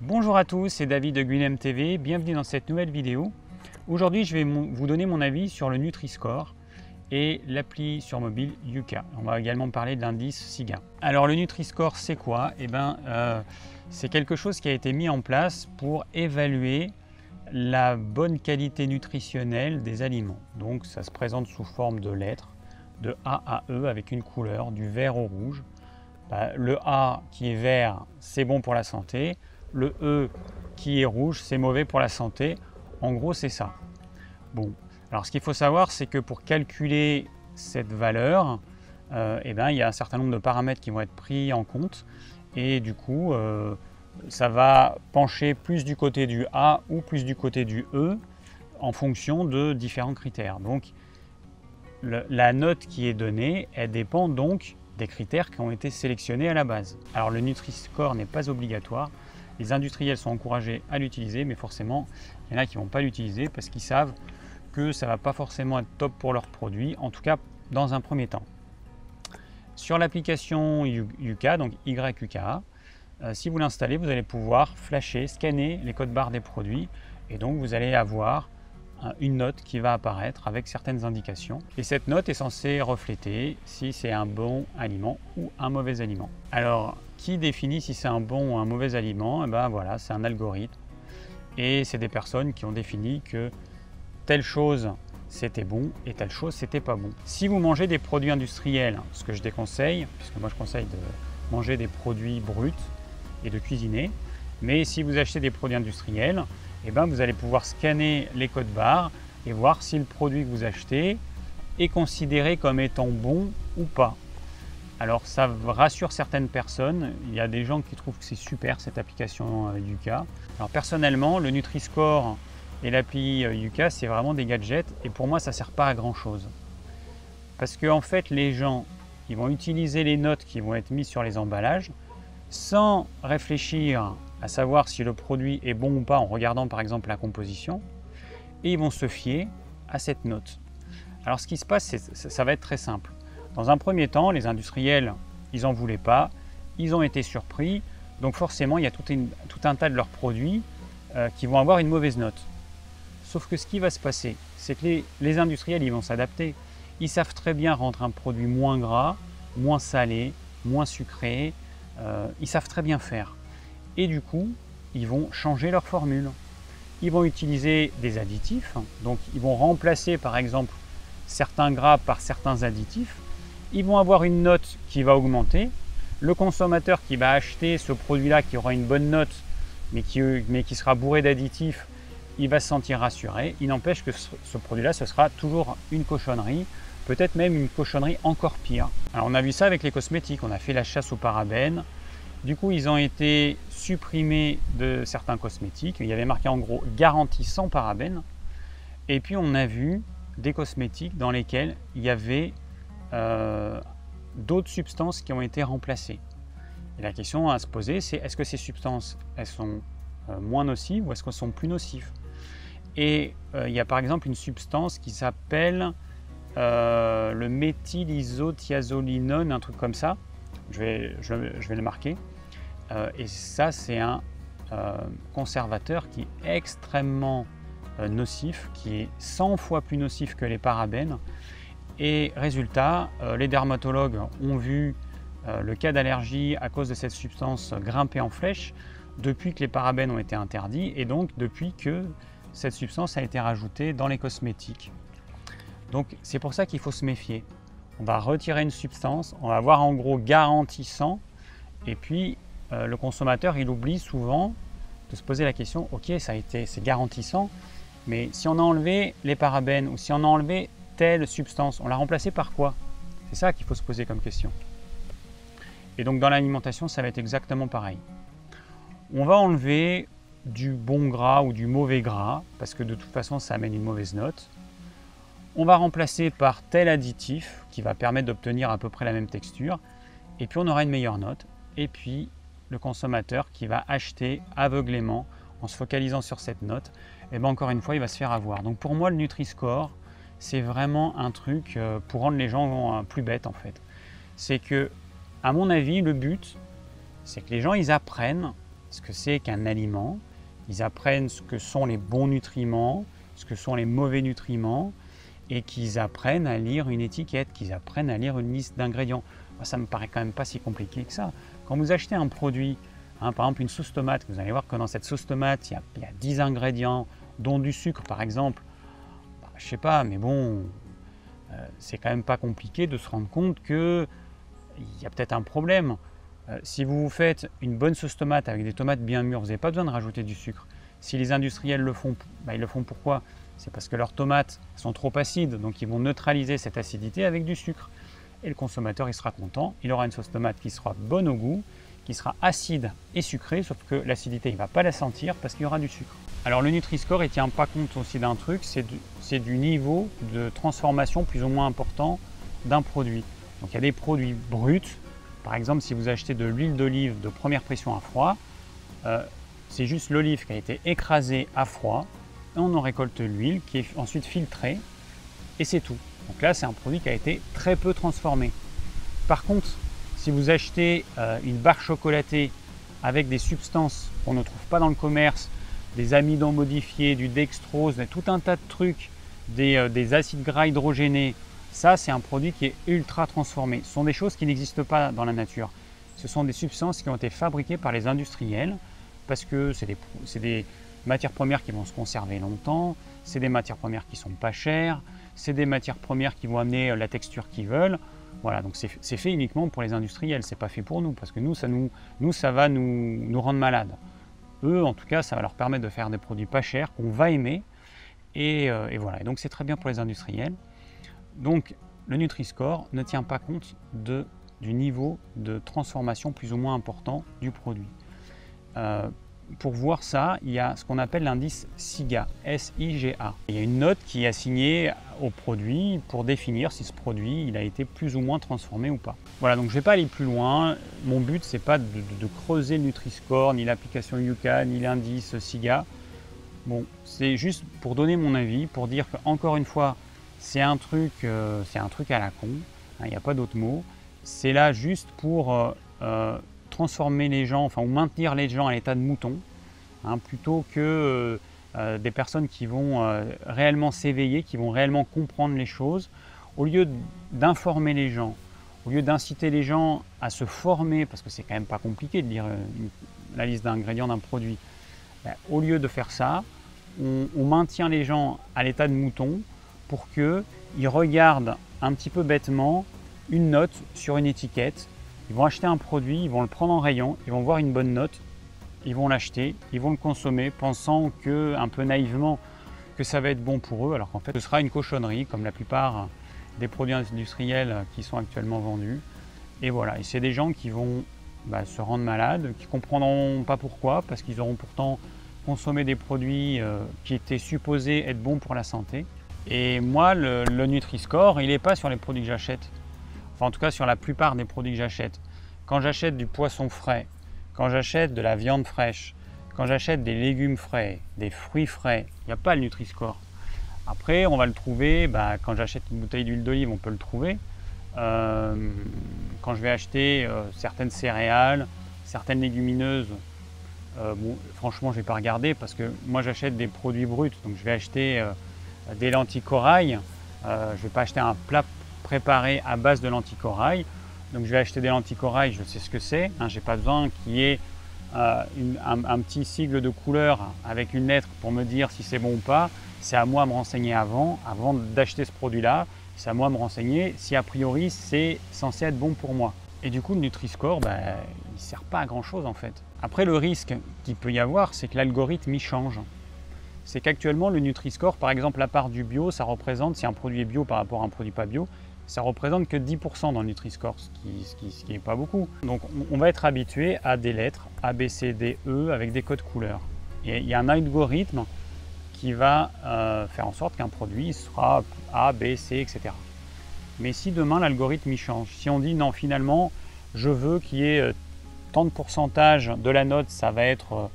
Bonjour à tous, c'est David de Guilhem TV, bienvenue dans cette nouvelle vidéo. Aujourd'hui, je vais vous donner mon avis sur le Nutri-Score et l'appli sur mobile Yuka. On va également parler de l'indice SIGA. Alors le Nutri-Score, c'est quoi? C'est quelque chose qui a été mis en place pour évaluer la bonne qualité nutritionnelle des aliments. Donc ça se présente sous forme de lettres, de A à E avec une couleur, du vert au rouge. Le A qui est vert, c'est bon pour la santé. Le E qui est rouge, c'est mauvais pour la santé. En gros, c'est ça. Bon, alors ce qu'il faut savoir, c'est que pour calculer cette valeur, il y a un certain nombre de paramètres qui vont être pris en compte. Et du coup, ça va pencher plus du côté du A ou plus du côté du E en fonction de différents critères. Donc, la note qui est donnée, elle dépend donc des critères qui ont été sélectionnés à la base. Alors, le Nutri-Score n'est pas obligatoire. Les industriels sont encouragés à l'utiliser, mais forcément, il y en a qui ne vont pas l'utiliser parce qu'ils savent que ça ne va pas forcément être top pour leurs produits, en tout cas dans un premier temps. Sur l'application Yuka, donc YUKA, si vous l'installez, vous allez pouvoir flasher, scanner les codes barres des produits et donc vous allez avoir une note qui va apparaître avec certaines indications. Et cette note est censée refléter si c'est un bon aliment ou un mauvais aliment. Alors, qui définit si c'est un bon ou un mauvais aliment? Voilà, c'est un algorithme. Et c'est des personnes qui ont défini que telle chose c'était bon et telle chose c'était pas bon. Si vous mangez des produits industriels, ce que je déconseille, puisque moi je conseille de manger des produits bruts et de cuisiner, mais si vous achetez des produits industriels, vous allez pouvoir scanner les codes barres et voir si le produit que vous achetez est considéré comme étant bon ou pas. Alors ça rassure certaines personnes, il y a des gens qui trouvent que c'est super cette application Yuka. Alors personnellement, le Nutri-Score et l'appli Yuka, c'est vraiment des gadgets et pour moi ça ne sert pas à grand chose. Parce que en fait les gens, ils vont utiliser les notes qui vont être mises sur les emballages sans réfléchir à savoir si le produit est bon ou pas en regardant par exemple la composition et ils vont se fier à cette note. Alors ce qui se passe, ça va être très simple. Dans un premier temps, les industriels, ils n'en voulaient pas, ils ont été surpris, donc forcément il y a tout un tas de leurs produits qui vont avoir une mauvaise note. Sauf que ce qui va se passer, c'est que les industriels ils vont s'adapter. Ils savent très bien rendre un produit moins gras, moins salé, moins sucré, ils savent très bien faire. Et du coup, ils vont changer leur formule. Ils vont utiliser des additifs, donc ils vont remplacer par exemple certains gras par certains additifs. Ils vont avoir une note qui va augmenter. Le consommateur qui va acheter ce produit-là, qui aura une bonne note, mais qui sera bourré d'additifs, il va se sentir rassuré. Il n'empêche que ce produit-là, ce sera toujours une cochonnerie, peut-être même une cochonnerie encore pire. Alors on a vu ça avec les cosmétiques, on a fait la chasse aux parabènes. Du coup, ils ont été supprimés de certains cosmétiques. Il y avait marqué en gros « garantie sans parabènes ». Et puis on a vu des cosmétiques dans lesquels il y avait d'autres substances qui ont été remplacées. Et la question à se poser, c'est est-ce que ces substances, elles sont moins nocives ou est-ce qu'elles sont plus nocives? Et il y a par exemple une substance qui s'appelle le méthylisothiazolinone, un truc comme ça. Je vais le marquer. Et ça, c'est un conservateur qui est extrêmement nocif, qui est 100 fois plus nocif que les parabènes. Et résultat, les dermatologues ont vu le cas d'allergie à cause de cette substance grimper en flèche depuis que les parabènes ont été interdits et donc depuis que cette substance a été rajoutée dans les cosmétiques. Donc c'est pour ça qu'il faut se méfier. On va retirer une substance, on va avoir en gros garantie sans, et puis le consommateur il oublie souvent de se poser la question, ok c'est garantie sans, mais si on a enlevé les parabènes ou si on a enlevé telle substance, on l'a remplacée par quoi? C'est ça qu'il faut se poser comme question. Et donc dans l'alimentation, ça va être exactement pareil. On va enlever du bon gras ou du mauvais gras, parce que de toute façon, ça amène une mauvaise note. On va remplacer par tel additif qui va permettre d'obtenir à peu près la même texture. Et puis on aura une meilleure note. Et puis le consommateur qui va acheter aveuglément en se focalisant sur cette note, et encore une fois, il va se faire avoir. Donc pour moi, le Nutri-Score, c'est vraiment un truc pour rendre les gens plus bêtes en fait. C'est que, à mon avis, le but, c'est que les gens ils apprennent ce que c'est qu'un aliment, ils apprennent ce que sont les bons nutriments, ce que sont les mauvais nutriments, et qu'ils apprennent à lire une étiquette, qu'ils apprennent à lire une liste d'ingrédients. Ça me paraît quand même pas si compliqué que ça. Quand vous achetez un produit, par exemple une sauce tomate, vous allez voir que dans cette sauce tomate, il y a 10 ingrédients, dont du sucre par exemple. Je sais pas, mais bon, c'est quand même pas compliqué de se rendre compte qu'il y a peut-être un problème. Si vous faites une bonne sauce tomate avec des tomates bien mûres, vous n'avez pas besoin de rajouter du sucre. Si les industriels le font, ils le font pourquoi? C'est parce que leurs tomates sont trop acides, donc ils vont neutraliser cette acidité avec du sucre. Et le consommateur, il sera content, il aura une sauce tomate qui sera bonne au goût, qui sera acide et sucrée, sauf que l'acidité, il ne va pas la sentir parce qu'il y aura du sucre. Alors le Nutri-Score, il ne tient pas compte aussi d'un truc, c'est du niveau de transformation plus ou moins important d'un produit. Donc il y a des produits bruts, par exemple si vous achetez de l'huile d'olive de première pression à froid, c'est juste l'olive qui a été écrasée à froid, et on en récolte l'huile qui est ensuite filtrée, et c'est tout. Donc là c'est un produit qui a été très peu transformé. Par contre, si vous achetez une barre chocolatée avec des substances qu'on ne trouve pas dans le commerce, des amidons modifiés, du dextrose, tout un tas de trucs, des acides gras hydrogénés, ça c'est un produit qui est ultra transformé. Ce sont des choses qui n'existent pas dans la nature. Ce sont des substances qui ont été fabriquées par les industriels parce que c'est des matières premières qui vont se conserver longtemps, c'est des matières premières qui sont pas chères, c'est des matières premières qui vont amener la texture qu'ils veulent. Voilà, donc c'est fait uniquement pour les industriels, c'est pas fait pour nous, parce que nous ça va nous rendre malades. Eux, en tout cas, ça va leur permettre de faire des produits pas chers, qu'on va aimer, et voilà. Et donc c'est très bien pour les industriels. Donc le Nutri-Score ne tient pas compte du niveau de transformation plus ou moins important du produit. Pour voir ça, il y a ce qu'on appelle l'indice SIGA, S-I-G-A. Il y a une note qui est assignée au produit pour définir si ce produit il a été plus ou moins transformé ou pas. Voilà, donc je ne vais pas aller plus loin. Mon but, c'est pas de creuser le Nutri-Score, ni l'application Yuka, ni l'indice SIGA. Bon, c'est juste pour donner mon avis, pour dire qu'encore une fois, c'est un truc à la con, hein, il n'y a pas d'autre mot. C'est là juste pour transformer les gens, enfin ou maintenir les gens à l'état de mouton, hein, plutôt que des personnes qui vont réellement s'éveiller, qui vont réellement comprendre les choses. Au lieu d'informer les gens, au lieu d'inciter les gens à se former, parce que c'est quand même pas compliqué de lire la liste d'ingrédients d'un produit, au lieu de faire ça, on maintient les gens à l'état de mouton pour qu'ils regardent un petit peu bêtement une note sur une étiquette. Ils vont acheter un produit, ils vont le prendre en rayon, ils vont voir une bonne note, ils vont l'acheter, ils vont le consommer, pensant un peu naïvement que ça va être bon pour eux, alors qu'en fait ce sera une cochonnerie, comme la plupart des produits industriels qui sont actuellement vendus. Et voilà, et c'est des gens qui vont se rendre malades, qui ne comprendront pas pourquoi, parce qu'ils auront pourtant consommé des produits qui étaient supposés être bons pour la santé. Et moi, le Nutri-Score, il n'est pas sur les produits que j'achète. Enfin, en tout cas, sur la plupart des produits que j'achète. Quand j'achète du poisson frais, quand j'achète de la viande fraîche, quand j'achète des légumes frais, des fruits frais, il n'y a pas le Nutri-Score. Après, on va le trouver, quand j'achète une bouteille d'huile d'olive, on peut le trouver. Quand je vais acheter certaines céréales, certaines légumineuses, franchement, je ne vais pas regarder parce que moi, j'achète des produits bruts. Donc, je vais acheter des lentilles corail. Je ne vais pas acheter un plat préparé à base de lentilles corail. Donc je vais acheter des lentilles corail, je sais ce que c'est. Je n'ai pas besoin qu'il y ait un petit sigle de couleur avec une lettre pour me dire si c'est bon ou pas. C'est à moi de me renseigner avant d'acheter ce produit-là. C'est à moi de me renseigner si a priori c'est censé être bon pour moi. Et du coup le Nutri-Score, il ne sert pas à grand chose en fait. Après le risque qu'il peut y avoir, c'est que l'algorithme il change. C'est qu'actuellement le Nutri-Score, par exemple la part du bio, ça représente, si un produit est bio par rapport à un produit pas bio, ça représente que 10% dans le Nutri-Score, ce qui n'est pas beaucoup. Donc on va être habitué à des lettres A, B, C, D, E avec des codes couleurs. Et il y a un algorithme qui va faire en sorte qu'un produit sera A, B, C, etc. Mais si demain l'algorithme il change, si on dit non finalement je veux qu'il y ait tant de pourcentage de la note, ça va être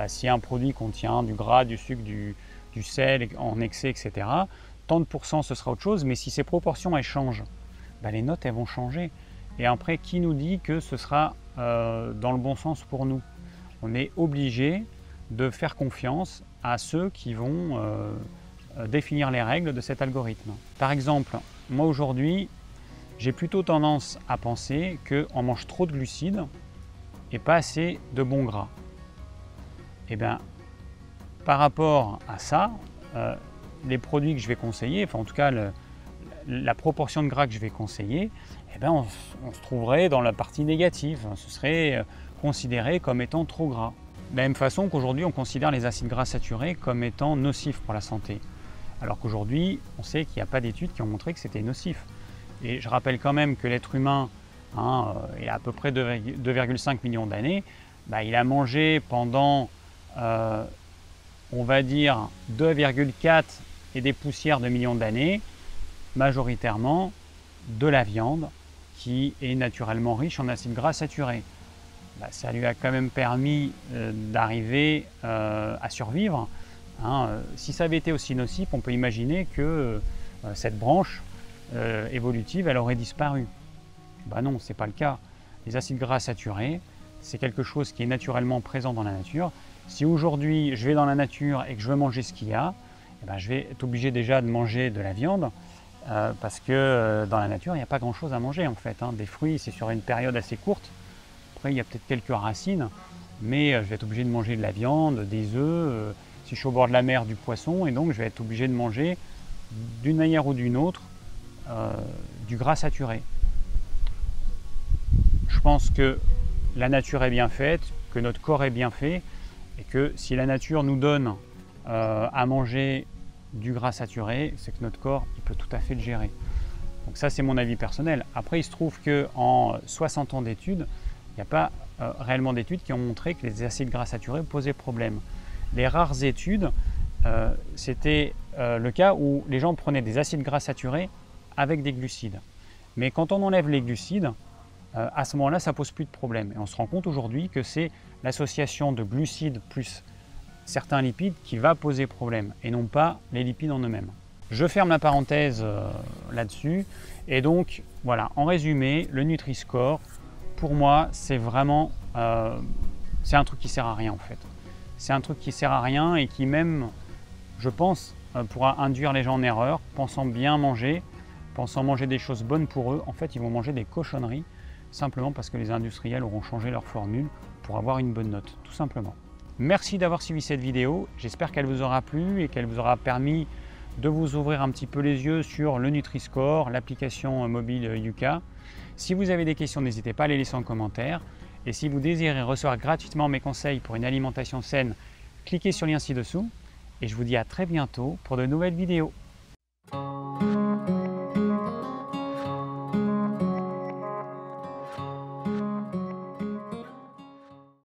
si un produit contient du gras, du sucre, du sel en excès, etc. Tant de pourcents ce sera autre chose, mais si ces proportions elles changent, les notes elles vont changer. Et après, qui nous dit que ce sera dans le bon sens pour nous? On est obligé de faire confiance à ceux qui vont définir les règles de cet algorithme. Par exemple, moi aujourd'hui, j'ai plutôt tendance à penser qu'on mange trop de glucides et pas assez de bons gras. Et bien, par rapport à ça, les produits que je vais conseiller, enfin en tout cas la proportion de gras que je vais conseiller, eh bien on se trouverait dans la partie négative. Ce serait considéré comme étant trop gras. De la même façon qu'aujourd'hui on considère les acides gras saturés comme étant nocifs pour la santé. Alors qu'aujourd'hui, on sait qu'il n'y a pas d'études qui ont montré que c'était nocif. Et je rappelle quand même que l'être humain, il a à peu près 2,5 millions d'années, il a mangé pendant, on va dire, 2,4 et des poussières de millions d'années, majoritairement de la viande qui est naturellement riche en acides gras saturés. Ça lui a quand même permis d'arriver à survivre. Si ça avait été aussi nocif, on peut imaginer que cette branche évolutive, elle aurait disparu. Non, ce n'est pas le cas. Les acides gras saturés, c'est quelque chose qui est naturellement présent dans la nature. Si aujourd'hui je vais dans la nature et que je veux manger ce qu'il y a, je vais être obligé déjà de manger de la viande parce que dans la nature, il n'y a pas grand-chose à manger en fait. Des fruits, c'est sur une période assez courte. Après, il y a peut-être quelques racines, mais je vais être obligé de manger de la viande, des œufs, si je suis au bord de la mer, du poisson, et donc je vais être obligé de manger d'une manière ou d'une autre du gras saturé. Je pense que la nature est bien faite, que notre corps est bien fait, et que si la nature nous donne à manger du gras saturé, c'est que notre corps il peut tout à fait le gérer. Donc ça, c'est mon avis personnel. Après, il se trouve qu'en 60 ans d'études, il n'y a pas réellement d'études qui ont montré que les acides gras saturés posaient problème. Les rares études, c'était le cas où les gens prenaient des acides gras saturés avec des glucides. Mais quand on enlève les glucides, à ce moment-là, ça ne pose plus de problème. Et on se rend compte aujourd'hui que c'est l'association de glucides plus certains lipides qui va poser problème, et non pas les lipides en eux-mêmes. Je ferme la parenthèse là-dessus. Et donc, voilà, en résumé, le Nutri-Score, pour moi, c'est vraiment c'est un truc qui ne sert à rien en fait. C'est un truc qui ne sert à rien et qui même, je pense, pourra induire les gens en erreur, pensant bien manger, pensant manger des choses bonnes pour eux. En fait, ils vont manger des cochonneries, simplement parce que les industriels auront changé leur formule pour avoir une bonne note, tout simplement. Merci d'avoir suivi cette vidéo. J'espère qu'elle vous aura plu et qu'elle vous aura permis de vous ouvrir un petit peu les yeux sur le Nutri-Score, l'application mobile Yuka. Si vous avez des questions, n'hésitez pas à les laisser en commentaire. Et si vous désirez recevoir gratuitement mes conseils pour une alimentation saine, cliquez sur le lien ci-dessous. Et je vous dis à très bientôt pour de nouvelles vidéos.